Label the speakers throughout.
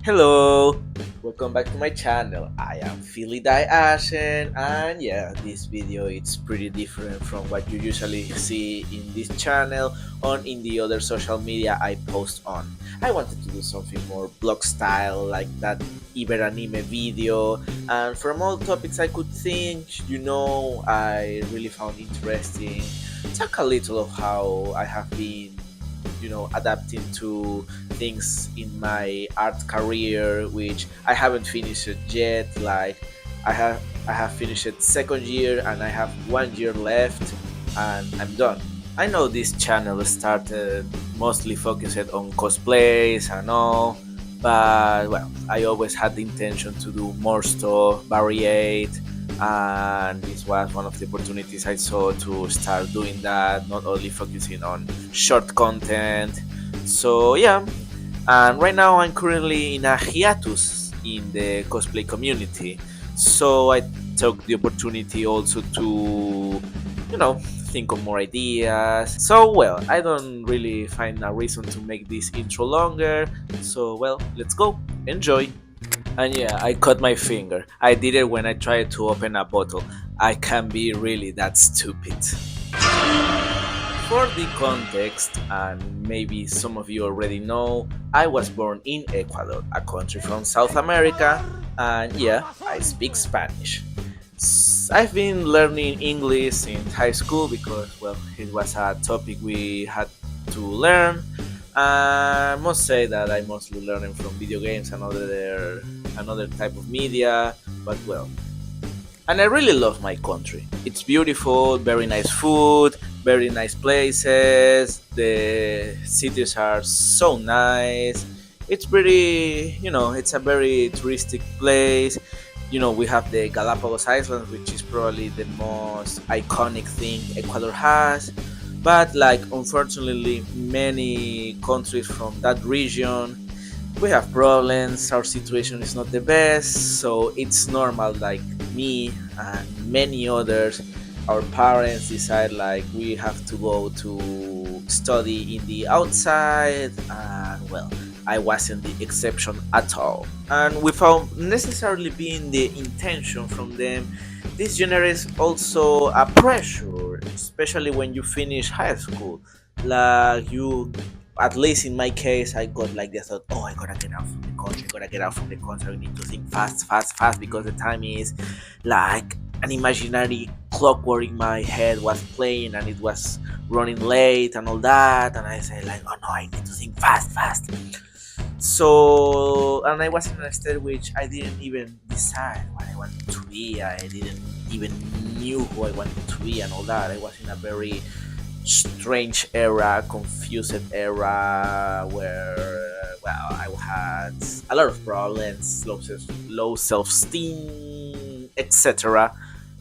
Speaker 1: Hello, welcome back to my channel. I am Philly Die Ashen, and yeah, this video it's pretty different from what you usually see in this channel on in the other social media I post on. I wanted to do something more blog style, like that Iber anime video, and from all topics I could think, I really found interesting. Talk a little of how I have been adapting to things in my art career, which I haven't finished it yet. Like I have finished it second year and I have 1 year left and I'm done. I know this channel started mostly focused on cosplays and all, but well, I always had the intention to do more stuff, variate, and this was one of the opportunities I saw to start doing that, not only focusing on short content. So yeah, and right now I'm currently in a hiatus in the cosplay community. So I took the opportunity also to, think of more ideas. So well, I don't really find a reason to make this intro longer. So well, let's go. Enjoy. And yeah, I cut my finger. I did it when I tried to open a bottle. I can be really that stupid. For the context, and maybe some of you already know, I was born in Ecuador, a country from South America, and yeah, I speak Spanish. I've been learning English since high school because, well, it was a topic we had to learn. I must say that I mostly learning from video games and another type of media, but well, and I really love my country. It's beautiful, very nice food, very nice places. The cities are so nice. It's pretty, it's a very touristic place. We have the Galapagos Islands, which is probably the most iconic thing Ecuador has. But, like, unfortunately, many countries from that region we have problems, our situation is not the best, so it's normal, like me and many others, our parents decide like we have to go to study in the outside, and well, I wasn't the exception at all. And without necessarily being the intention from them, this generates also a pressure, especially when you finish high school. Like you, at least in my case, I got like the thought, oh, I gotta get out from the country, I gotta get out from the country. I need to think fast, fast, fast because the time is like an imaginary clockwork in my head was playing and it was running late and all that. And I said like, oh no, I need to think fast, fast. So, and I was in a state which I didn't even decide what I wanted to be. I didn't even knew who I wanted to be and all that. I was in a very strange era, confused era where, well, I had a lot of problems, low self-esteem, etc.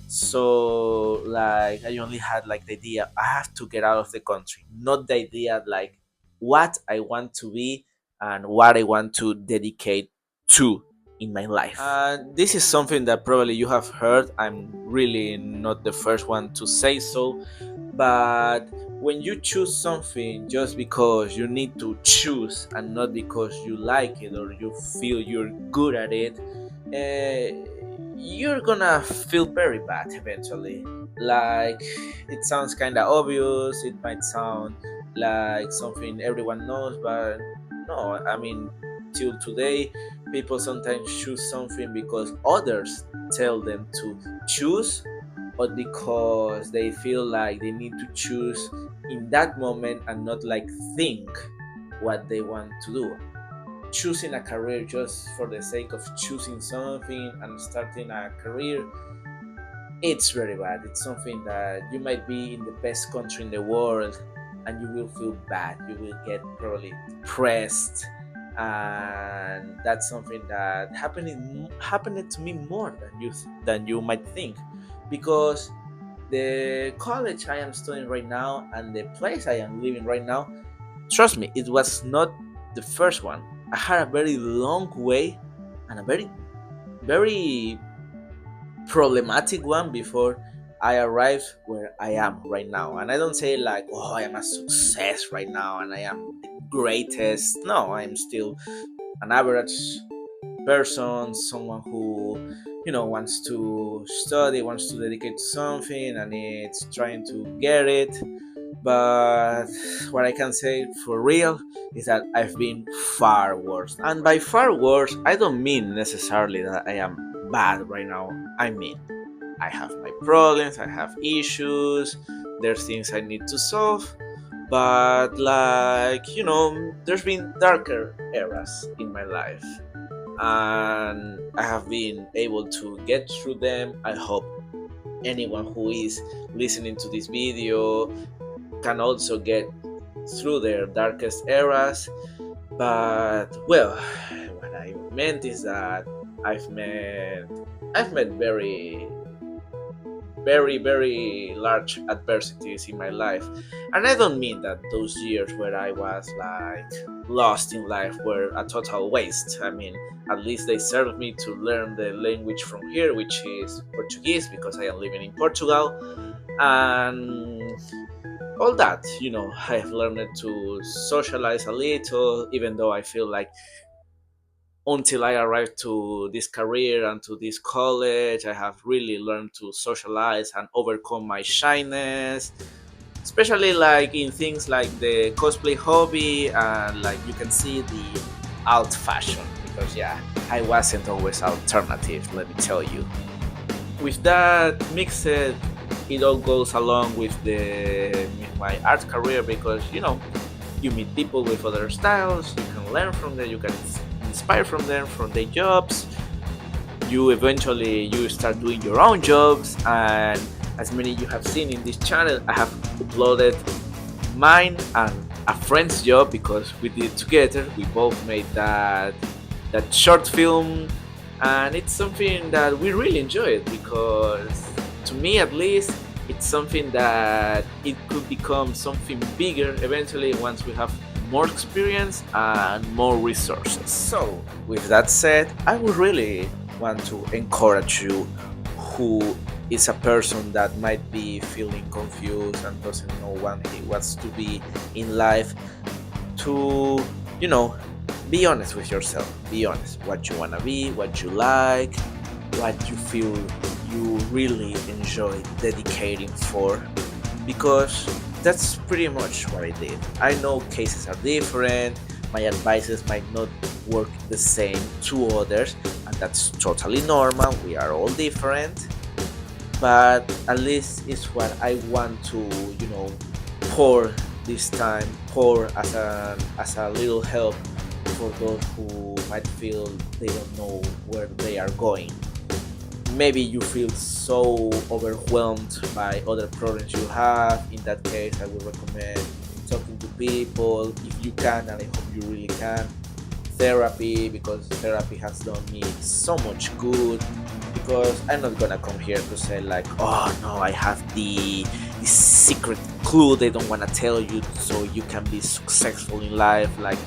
Speaker 1: So, like, I only had like the idea I have to get out of the country, not the idea like what I want to be and what I want to dedicate to in my life. This is something that probably you have heard. I'm really not the first one to say so, but when you choose something just because you need to choose and not because you like it or you feel you're good at it, you're gonna feel very bad eventually. Like, it sounds kind of obvious, it might sound like something everyone knows, but no, I mean, till today, people sometimes choose something because others tell them to choose, but because they feel like they need to choose in that moment and not like think what they want to do. Choosing a career just for the sake of choosing something and starting a career, it's very bad. It's something that you might be in the best country in the world and you will feel bad. You will get probably depressed, and that's something that happened to me more than you might think, because the college I am studying right now and the place I am living right now, trust me, it was not the first one. I had a very long way and a very, very problematic one before I arrived where I am right now. And I don't say like, oh, I am a success right now and I am the greatest. No, I'm still an average person, someone who wants to study, wants to dedicate to something, and it's trying to get it. But what I can say for real is that I've been far worse. And by far worse, I don't mean necessarily that I am bad right now. I mean, I have my problems, I have issues, there's things I need to solve. But, like, there's been darker eras in my life. And I have been able to get through them. I hope anyone who is listening to this video can also get through their darkest eras. But well, what I meant is that I've met I've met very large adversities in my life. And I don't mean that those years where I was like lost in life were a total waste. I mean, at least they served me to learn the language from here, which is Portuguese, because I am living in Portugal. And all that, I've learned to socialize a little, even though I feel like until I arrived to this career and to this college, I have really learned to socialize and overcome my shyness, especially like in things like the cosplay hobby. And like you can see the alt fashion, because yeah, I wasn't always alternative, let me tell you. With that mixed, it all goes along with my art career, because you meet people with other styles, you can learn from them, you can inspire from them, from their jobs. You start doing your own jobs. And as many you have seen in this channel, I have uploaded mine and a friend's job, because we did it together. We both made that short film, and it's something that we really enjoy it, because to me at least, it's something that it could become something bigger eventually once we have more experience and more resources. So with that said, I would really want to encourage you, who is a person that might be feeling confused and doesn't know what he wants to be in life, to be honest with yourself. Be honest what you want to be, what you like, what you feel you really enjoy dedicating for, because that's pretty much what I did. I know cases are different, my advices might not work the same to others, and that's totally normal. We are all different, but at least it's what I want to, pour this time, pour as a little help for those who might feel they don't know where they are going. Maybe you feel so overwhelmed by other problems you have. In that case, I would recommend talking to people if you can, and I hope you really can. Therapy, because therapy has done me so much good. Because I'm not gonna come here to say like, oh no, I have the secret clue they don't wanna tell you so you can be successful in life, like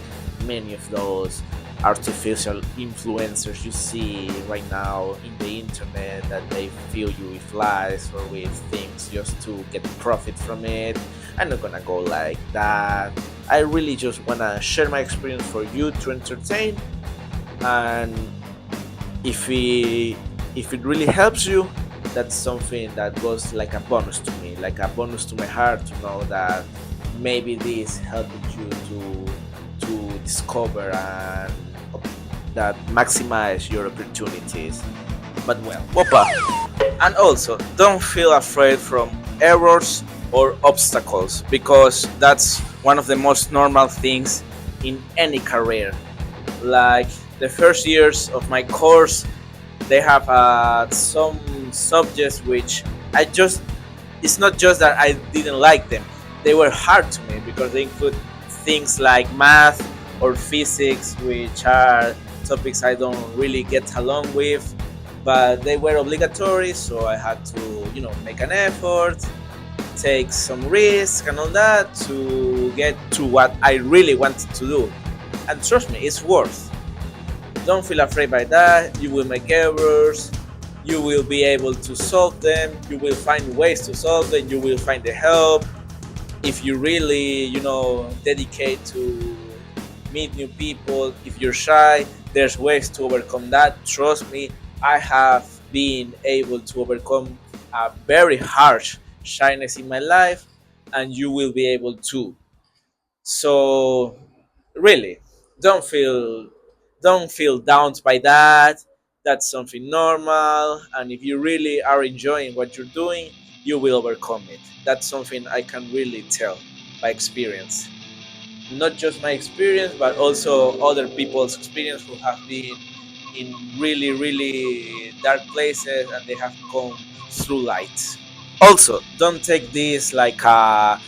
Speaker 1: many of those artificial influencers you see right now in the internet, that they fill you with lies or with things just to get profit from it. I'm not gonna go like that. I really just wanna share my experience for you to entertain, and if it really helps you, that's something that goes like a bonus to me, like a bonus to my heart, to know that maybe this helped you to discover and that maximize your opportunities. But well, whoppa. And also, don't feel afraid from errors or obstacles, because that's one of the most normal things in any career. Like the first years of my course, they have some subjects which I just, it's not just that I didn't like them, they were hard to me, because they include things like math or physics, which are topics I don't really get along with, but they were obligatory, so I had to, make an effort, take some risk and all that to get to what I really wanted to do. And trust me, it's worth. Don't feel afraid by that. You will make errors. You will be able to solve them. You will find ways to solve them. You will find the help. If you really, dedicate to meet new people. If you're shy, there's ways to overcome that. Trust me, I have been able to overcome a very harsh shyness in my life, and you will be able to. So really, don't feel don't feel down by that. That's something normal, and if you really are enjoying what you're doing, you will overcome it. That's something I can really tell by experience. Not just my experience, but also other people's experience who have been in really, really dark places and they have come through light. Also, don't take this like a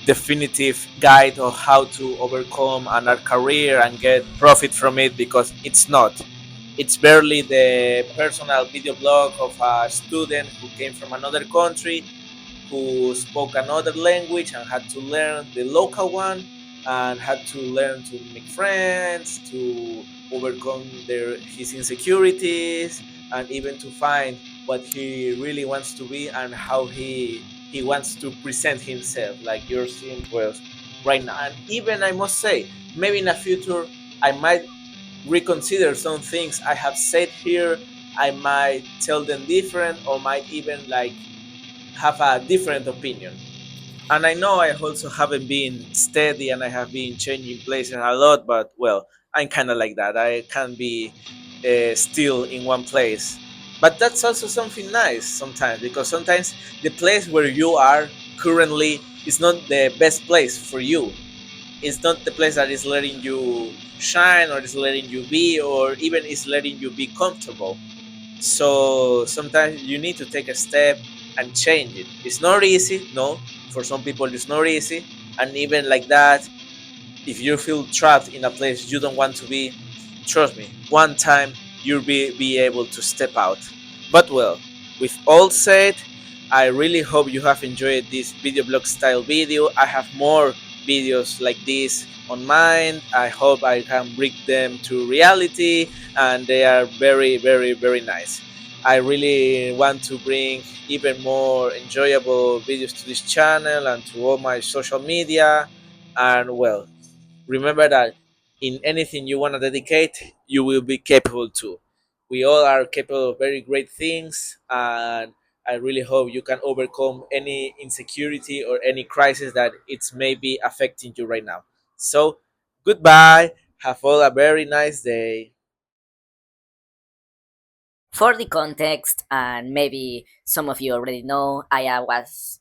Speaker 1: definitive guide of how to overcome an art career and get profit from it, because it's not. It's barely the personal video blog of a student who came from another country, who spoke another language and had to learn the local one, and had to learn to make friends, to overcome his insecurities, and even to find what he really wants to be and how he wants to present himself, like you're seeing pues right now. And even I must say, maybe in the future I might reconsider some things I have said here. I might tell them different, or might even like have a different opinion. And I know I also haven't been steady and I have been changing places a lot, but well, I'm kind of like that. I can't be still in one place. But that's also something nice sometimes, because sometimes the place where you are currently is not the best place for you. It's not the place that is letting you shine, or is letting you be, or even is letting you be comfortable. So sometimes you need to take a step and change it. It's not easy, no. For some people, it's not easy. And even like that, if you feel trapped in a place you don't want to be, trust me, one time you'll be able to step out. But well, with all said, I really hope you have enjoyed this video blog style video. I have more videos like this on mine. I hope I can bring them to reality, and they are very, very, very nice. I really want to bring even more enjoyable videos to this channel and to all my social media. And well, remember that in anything you want to dedicate, you will be capable too. We all are capable of very great things, and I really hope you can overcome any insecurity or any crisis that it's maybe affecting you right now. So, goodbye. Have all a very nice day.
Speaker 2: For the context, and maybe some of you already know, I was